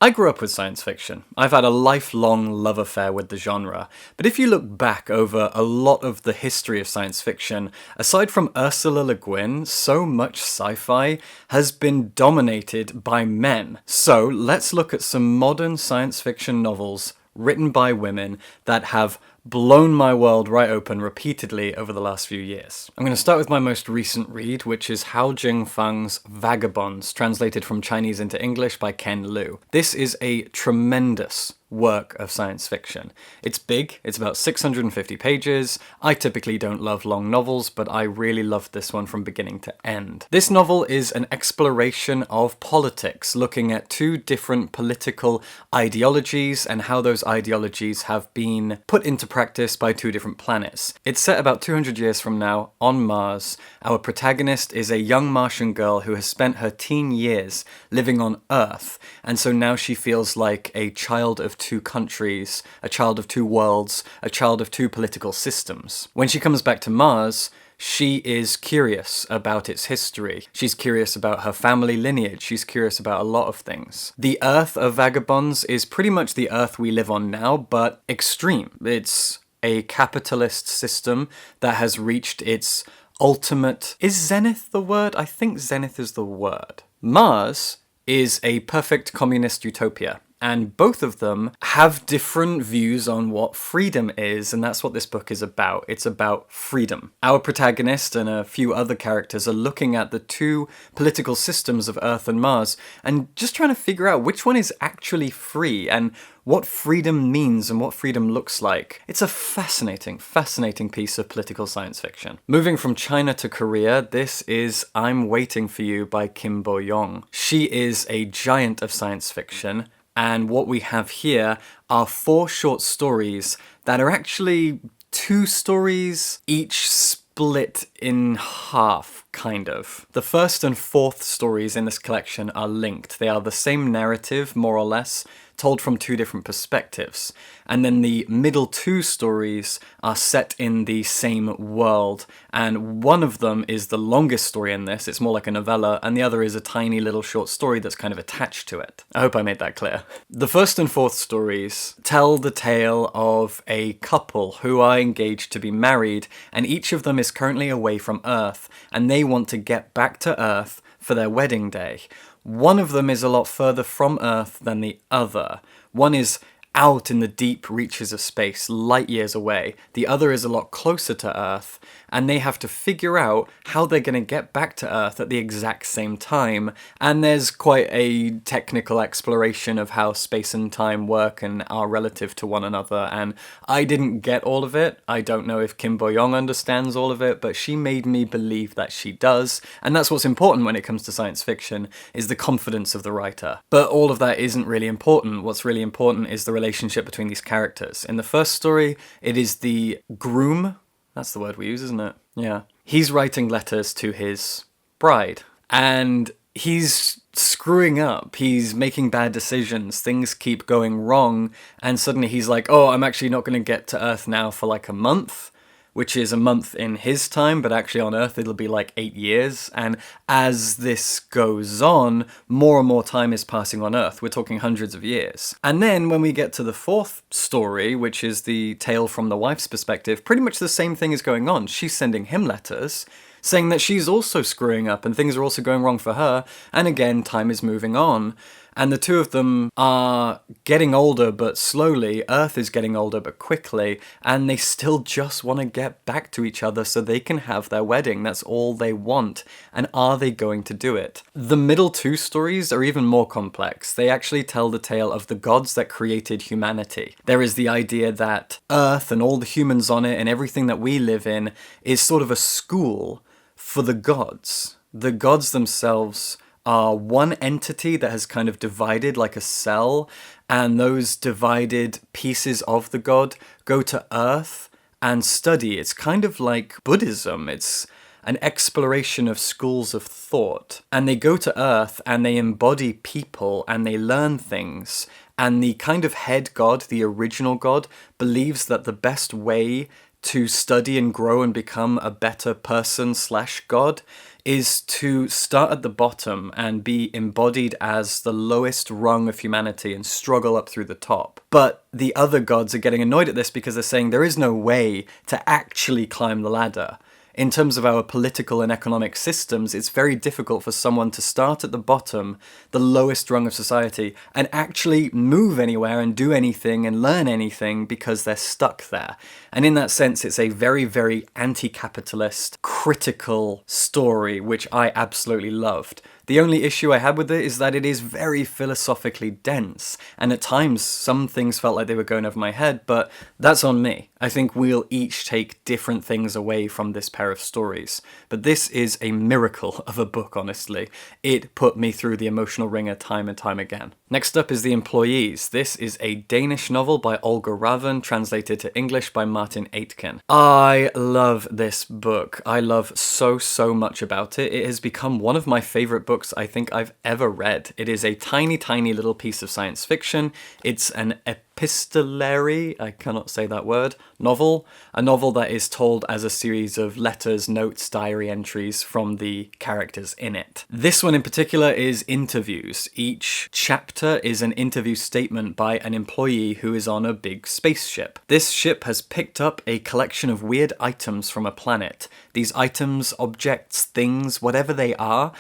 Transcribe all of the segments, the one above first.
I grew up with science fiction. I've had a lifelong love affair with the genre, but if you look back over a lot of the history of science fiction, aside from Ursula Le Guin, so much sci-fi has been dominated by men. So let's look at some modern science fiction novels written by women that have blown my world right open repeatedly over the last few years. I'm going to start with my most recent read, which is Jin Fang's Vagabonds, translated from Chinese into English by Ken Liu. This is a tremendous work of science fiction. It's big, it's about 650 pages. I typically don't love long novels, but I really loved this one from beginning to end. This novel is an exploration of politics, looking at two different political ideologies and how those ideologies have been put into practice by two different planets. It's set about 200 years from now on Mars. Our protagonist is a young Martian girl who has spent her teen years living on Earth, and so now she feels like a child of two countries, a child of two worlds, a child of two political systems. When she comes back to Mars, she is curious about its history. She's curious about her family lineage. She's curious about a lot of things. The Earth of Vagabonds is pretty much the Earth we live on now, but extreme. It's a capitalist system that has reached its ultimate... Is zenith the word? I think zenith is the word. Mars is a perfect communist utopia. And both of them have different views on what freedom is, and that's what this book is about. It's about freedom. Our protagonist and a few other characters are looking at the two political systems of Earth and Mars and just trying to figure out which one is actually free and what freedom means and what freedom looks like. It's a fascinating, fascinating piece of political science fiction. Moving from China to Korea, this is I'm Waiting for You by Kim Bo-young. She is a giant of science fiction. And what we have here are 4 short stories that are actually 2 stories, each split in half, kind of. The first and 4th stories in this collection are linked. They are the same narrative, more or less, told from 2 different perspectives. And then the middle 2 stories are set in the same world, and one of them is the longest story in this, it's more like a novella, and the other is a tiny little short story that's kind of attached to it. I hope I made that clear. The first and 4th stories tell the tale of a couple who are engaged to be married, and each of them is currently away from Earth, and they want to get back to Earth for their wedding day. One of them is a lot further from Earth than the other. One is out in the deep reaches of space, light years away. The other is a lot closer to Earth, and they have to figure out how they're going to get back to Earth at the exact same time. And there's quite a technical exploration of how space and time work and are relative to one another, and I didn't get all of it. I don't know if Kim Bo-young understands all of it, but she made me believe that she does, and that's what's important when it comes to science fiction, is the confidence of the writer. But all of that isn't really important. What's really important is the relationship between these characters. In the first story, it is the groom. That's the word we use, isn't it? Yeah. He's writing letters to his bride, and he's screwing up. He's making bad decisions. Things keep going wrong, and suddenly he's like, oh, I'm actually not going to get to Earth now for like a month, which is a month in his time, but actually on Earth it'll be like 8 years. And as this goes on, more and more time is passing on Earth. We're talking hundreds of years. And then when we get to the 4th story, which is the tale from the wife's perspective, pretty much the same thing is going on. She's sending him letters saying that she's also screwing up and things are also going wrong for her. And again, time is moving on. And the two of them are getting older, but slowly. Earth is getting older, but quickly. And they still just want to get back to each other so they can have their wedding. That's all they want. And are they going to do it? The middle 2 stories are even more complex. They actually tell the tale of the gods that created humanity. There is the idea that Earth and all the humans on it and everything that we live in is sort of a school for the gods. The gods themselves are one entity that has kind of divided like a cell, and those divided pieces of the god go to Earth and study. It's kind of like Buddhism. It's an exploration of schools of thought. And they go to Earth and they embody people and they learn things. And the kind of head god, the original god, believes that the best way to study and grow and become a better person/god is to start at the bottom and be embodied as the lowest rung of humanity and struggle up through the top. But the other gods are getting annoyed at this because they're saying there is no way to actually climb the ladder. In terms of our political and economic systems, it's very difficult for someone to start at the bottom, the lowest rung of society, and actually move anywhere and do anything and learn anything because they're stuck there. And in that sense, it's a very, very anti-capitalist, critical story, which I absolutely loved. The only issue I had with it is that it is very philosophically dense, and at times some things felt like they were going over my head, but that's on me. I think we'll each take different things away from this pair of stories. But this is a miracle of a book, honestly. It put me through the emotional ringer time and time again. Next up is The Employees. This is a Danish novel by Olga Ravn, translated to English by Martin Aitken. I love this book. I love so much about it. It has become one of my favorite books I think I've ever read. It is a tiny little piece of science fiction. It's an epistolary, I cannot say that word, novel. A novel that is told as a series of letters, notes, diary entries from the characters in it. This one in particular is interviews. Each chapter is an interview statement by an employee who is on a big spaceship. This ship has picked up a collection of weird items from a planet. These items, objects, things, whatever they are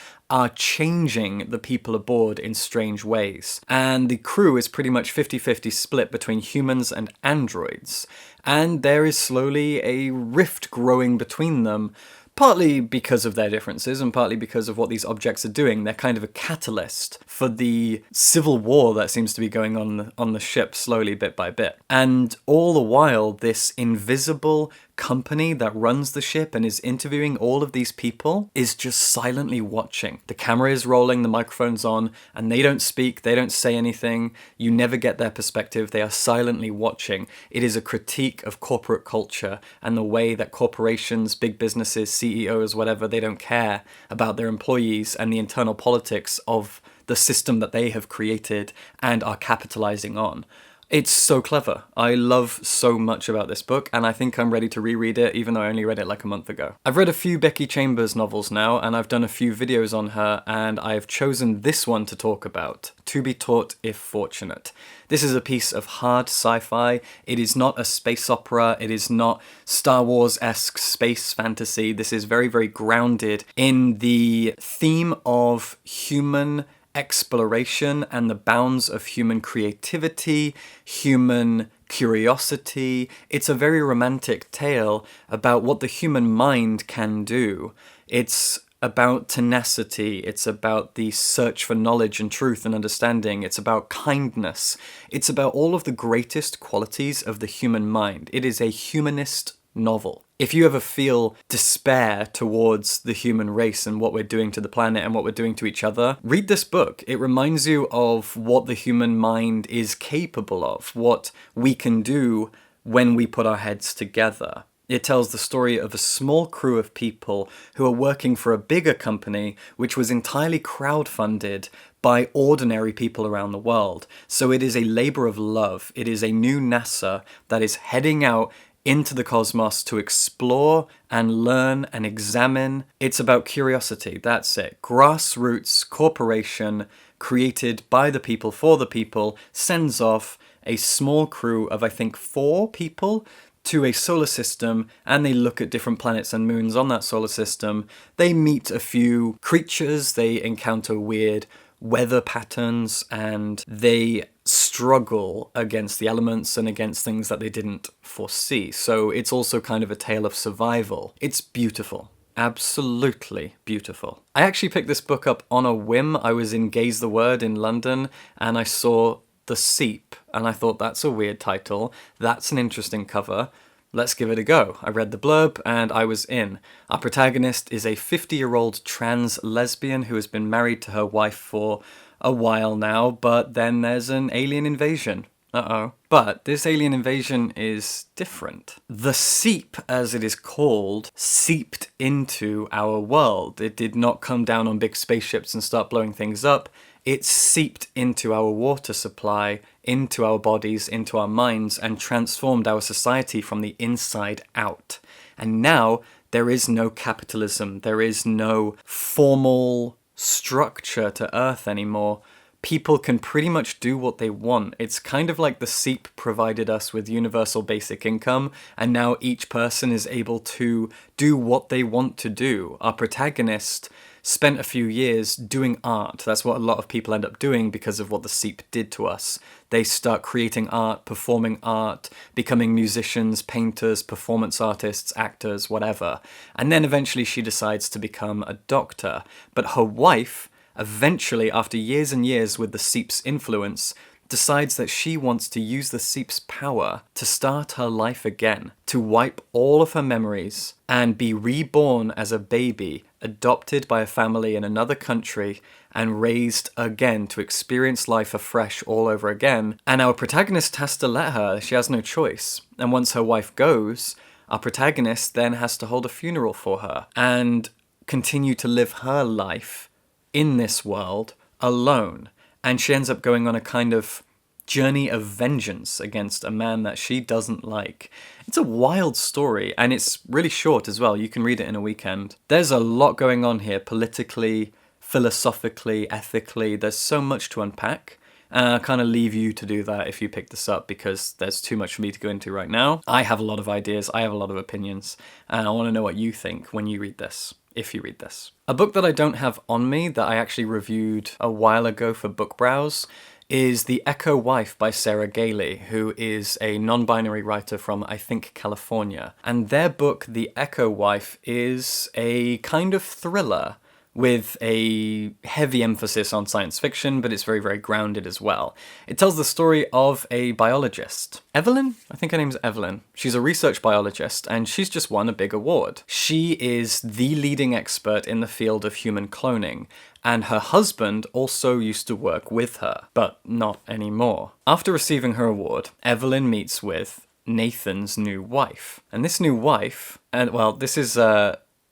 changing the people aboard in strange ways. And the crew is pretty much 50-50 split between humans and androids. And there is slowly a rift growing between them, partly because of their differences and partly because of what these objects are doing. They're kind of a catalyst for the civil war that seems to be going on the ship slowly, bit by bit. And all the while, this invisible company that runs the ship and is interviewing all of these people is just silently watching. The camera is rolling, the microphone's on, and they don't speak, they don't say anything. You never get their perspective. They are silently watching. It is a critique of corporate culture and the way that corporations, big businesses, CEOs, whatever, they don't care about their employees and the internal politics of the system that they have created and are capitalizing on. It's so clever. I love so much about this book, and I think I'm ready to reread it, even though I only read it like a month ago. I've read a few Becky Chambers novels now, and I've done a few videos on her, and I've chosen this one to talk about, To Be Taught If Fortunate. This is a piece of hard sci-fi. It is not a space opera. It is not Star Wars-esque space fantasy. This is very, very grounded in the theme of human exploration and the bounds of human creativity, human curiosity. It's a very romantic tale about what the human mind can do. It's about tenacity. It's about the search for knowledge and truth and understanding. It's about kindness. It's about all of the greatest qualities of the human mind. It is a humanist novel. If you ever feel despair towards the human race and what we're doing to the planet and what we're doing to each other, read this book. It reminds you of what the human mind is capable of, what we can do when we put our heads together. It tells the story of a small crew of people who are working for a bigger company which was entirely crowdfunded by ordinary people around the world. So it is a labor of love. It is a new NASA that is heading out into the cosmos to explore and learn and examine. It's about curiosity, that's it. Grassroots corporation created by the people for the people sends off a small crew of, I think, 4 people to a solar system, and they look at different planets and moons on that solar system. They meet a few creatures, they encounter weird weather patterns, and they struggle against the elements and against things that they didn't foresee. So it's also kind of a tale of survival. It's beautiful. Absolutely beautiful. I actually picked this book up on a whim. I was in Gaze the Word in London, and I saw The Seep, and I thought, that's a weird title. That's an interesting cover. Let's give it a go. I read the blurb and I was in. Our protagonist is a 50-year-old trans lesbian who has been married to her wife for a while now, but then there's an alien invasion. Uh-oh. But this alien invasion is different. The Seep, as it is called, seeped into our world. It did not come down on big spaceships and start blowing things up. it seeped into our water supply, into our bodies, into our minds, and transformed our society from the inside out. And now there is no capitalism, there is no formal structure to Earth anymore. People can pretty much do what they want. It's kind of like the Seep provided us with universal basic income, and now each person is able to do what they want to do. Our protagonist spent a few years doing art. That's what a lot of people end up doing because of what the Seep did to us. They start creating art, performing art, becoming musicians, painters, performance artists, actors, whatever. And then eventually she decides to become a doctor. But her wife, eventually, after years and years with the Seep's influence, decides that she wants to use the Seep's power to start her life again, to wipe all of her memories and be reborn as a baby, adopted by a family in another country and raised again to experience life afresh all over again. And our protagonist has to let her, she has no choice. And once her wife goes, our protagonist then has to hold a funeral for her and continue to live her life in this world alone. And she ends up going on a kind of journey of vengeance against a man that she doesn't like. It's a wild story, and it's really short as well. You can read it in a weekend. There's a lot going on here, politically, philosophically, ethically. There's so much to unpack. And I'll kind of leave you to do that if you pick this up, because there's too much for me to go into right now. I have a lot of ideas, I have a lot of opinions, and I want to know what you think when you read this. If you read this. A book that I don't have on me that I actually reviewed a while ago for Book Browse is The Echo Wife by Sarah Gailey, who is a non-binary writer from, I think, California. And their book, The Echo Wife, is a kind of thriller with a heavy emphasis on science fiction, but it's very, very grounded as well. It tells the story of a biologist. Evelyn? I think her name's Evelyn. She's a research biologist, and she's just won a big award. She is the leading expert in the field of human cloning, and her husband also used to work with her, but not anymore. After receiving her award, Evelyn meets with Nathan's new wife. And this new wife, and well, this is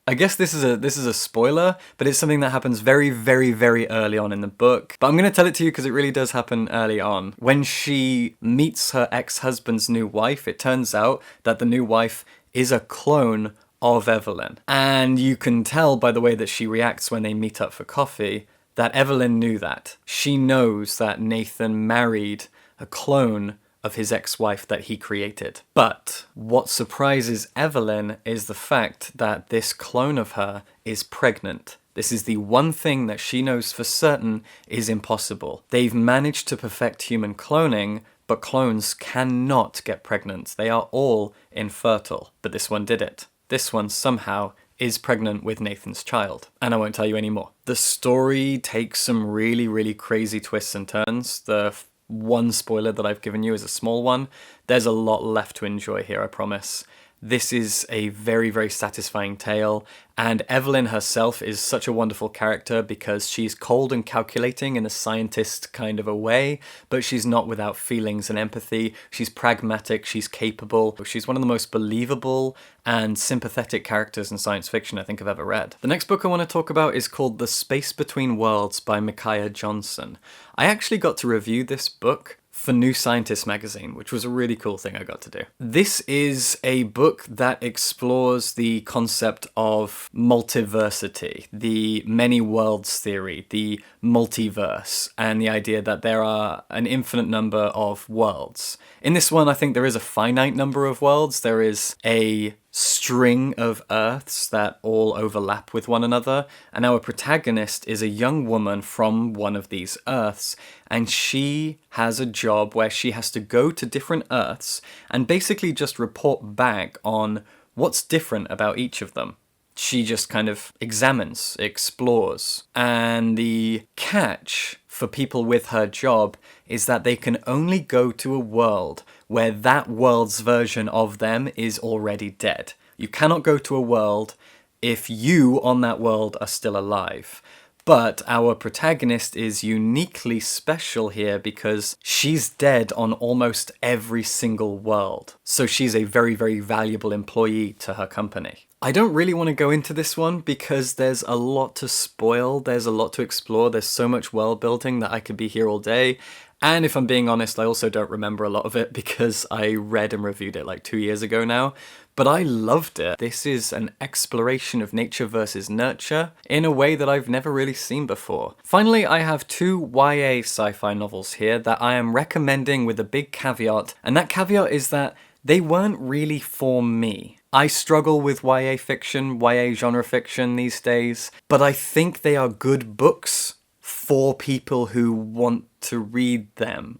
I guess this is a spoiler, but it's something that happens very, very, very early on in the book. But I'm going to tell it to you because it really does happen early on. When she meets her ex-husband's new wife, it turns out that the new wife is a clone of Evelyn. And you can tell by the way that she reacts when they meet up for coffee that Evelyn knew that. She knows that Nathan married a clone of his ex-wife that he created. But what surprises Evelyn is the fact that this clone of her is pregnant. This is the one thing that she knows for certain is impossible. They've managed to perfect human cloning, but clones cannot get pregnant. They are all infertile. But this one did it. This one somehow is pregnant with Nathan's child. And I won't tell you any more. The story takes some really, really crazy twists and turns. The one spoiler that I've given you is a small one. There's a lot left to enjoy here, I promise. This is a very, very satisfying tale, and Evelyn herself is such a wonderful character because she's cold and calculating in a scientist kind of a way, but she's not without feelings and empathy. She's pragmatic, she's capable. She's one of the most believable and sympathetic characters in science fiction I think I've ever read. The next book I want to talk about is called The Space Between Worlds by Micaiah Johnson. I actually got to review this book for New Scientist magazine, which was a really cool thing I got to do. This is a book that explores the concept of multiversity, the many worlds theory, the multiverse, and the idea that there are an infinite number of worlds. In this one, I think there is a finite number of worlds. There is a string of Earths that all overlap with one another, and our protagonist is a young woman from one of these Earths, and she has a job where she has to go to different Earths and basically just report back on what's different about each of them. She just kind of examines, explores, and the catch for people with her job is that they can only go to a world where that world's version of them is already dead. You cannot go to a world if you on that world are still alive. But our protagonist is uniquely special here because she's dead on almost every single world. So she's a very, very valuable employee to her company. I don't really want to go into this one because there's a lot to spoil, there's a lot to explore, there's so much world building that I could be here all day. And if I'm being honest, I also don't remember a lot of it because I read and reviewed it like 2 years ago now. But I loved it. This is an exploration of nature versus nurture in a way that I've never really seen before. Finally, I have 2 YA sci-fi novels here that I am recommending with a big caveat, and that caveat is that they weren't really for me. I struggle with YA fiction, YA genre fiction these days, but I think they are good books for people who want to read them.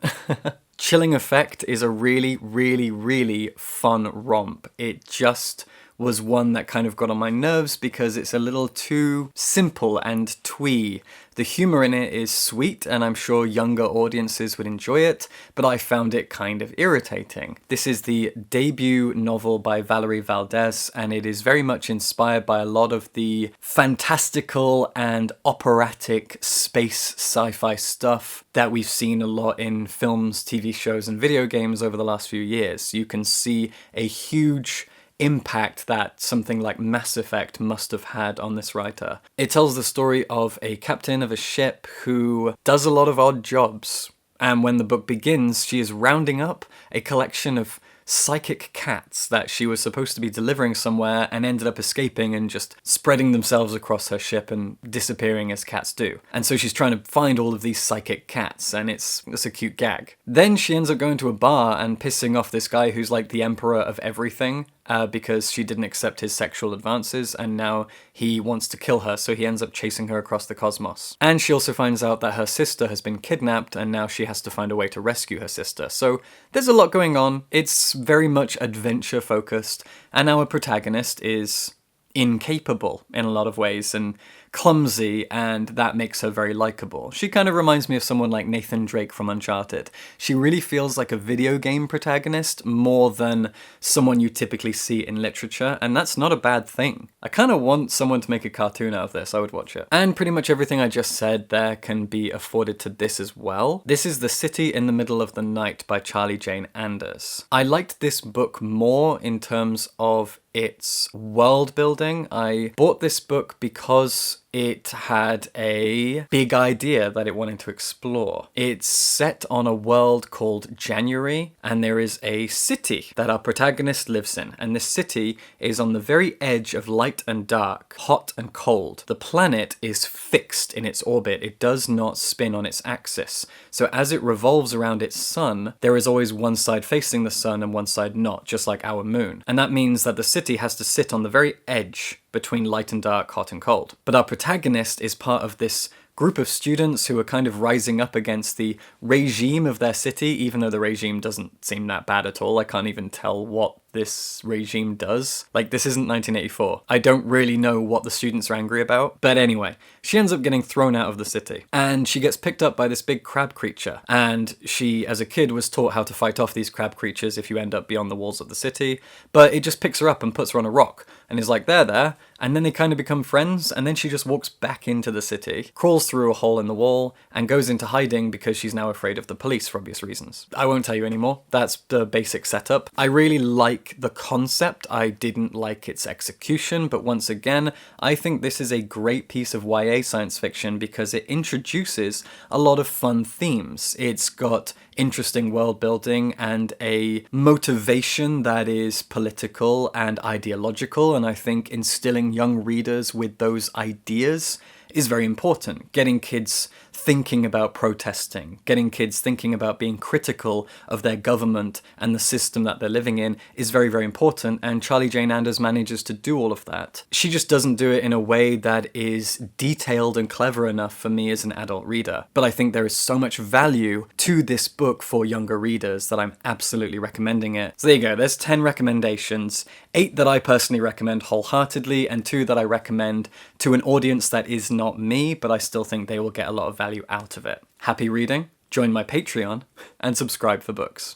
Chilling Effect is a really, really, really fun romp. It just was one that kind of got on my nerves because it's a little too simple and twee. The humor in it is sweet, and I'm sure younger audiences would enjoy it, but I found it kind of irritating. This is the debut novel by Valerie Valdez, and it is very much inspired by a lot of the fantastical and operatic space sci-fi stuff that we've seen a lot in films, TV shows, and video games over the last few years. You can see a huge impact that something like Mass Effect must have had on this writer. It tells the story of a captain of a ship who does a lot of odd jobs, and when the book begins, she is rounding up a collection of psychic cats that she was supposed to be delivering somewhere and ended up escaping and just spreading themselves across her ship and disappearing as cats do. And so she's trying to find all of these psychic cats, and it's a cute gag. Then she ends up going to a bar and pissing off this guy who's like the emperor of everything, because she didn't accept his sexual advances, and now he wants to kill her, so he ends up chasing her across the cosmos. And she also finds out that her sister has been kidnapped, and now she has to find a way to rescue her sister. So there's a lot going on. It's very much adventure focused, and our protagonist is incapable in a lot of ways and clumsy, and that makes her very likable. She kind of reminds me of someone like Nathan Drake from Uncharted. She really feels like a video game protagonist more than someone you typically see in literature, and that's not a bad thing. I kind of want someone to make a cartoon out of this. I would watch it. And pretty much everything I just said there can be afforded to this as well. This is The City in the Middle of the Night by Charlie Jane Anders. I liked this book more in terms of its world building. I bought this book because it had a big idea that it wanted to explore. It's set on a world called January, and there is a city that our protagonist lives in, and this city is on the very edge of light and dark, hot and cold. The planet is fixed in its orbit. It does not spin on its axis. So as it revolves around its sun, there is always one side facing the sun and one side not, just like our moon. And that means that the city has to sit on the very edge between light and dark, hot and cold. But our protagonist is part of this group of students who are kind of rising up against the regime of their city, even though the regime doesn't seem that bad at all. I can't even tell what this regime does. Like, this isn't 1984. I don't really know what the students are angry about. But anyway, she ends up getting thrown out of the city. And she gets picked up by this big crab creature. And she, as a kid, was taught how to fight off these crab creatures if you end up beyond the walls of the city. But it just picks her up and puts her on a rock. And is like, there. And then they kind of become friends. And then she just walks back into the city, crawls through a hole in the wall, and goes into hiding because she's now afraid of the police for obvious reasons. I won't tell you anymore. That's the basic setup. I really like the concept. I didn't like its execution, but once again, I think this is a great piece of YA science fiction because it introduces a lot of fun themes. It's got interesting world building and a motivation that is political and ideological, and I think instilling young readers with those ideas is very important. Getting kids thinking about protesting, getting kids thinking about being critical of their government and the system that they're living in is very, very important, and Charlie Jane Anders manages to do all of that. She just doesn't do it in a way that is detailed and clever enough for me as an adult reader. But I think there is so much value to this book for younger readers that I'm absolutely recommending it. So there you go, there's 10 recommendations, 8 that I personally recommend wholeheartedly, and 2 that I recommend to an audience that is not me, but I still think they will get a lot of value out of it. Happy reading, join my Patreon, and subscribe for books.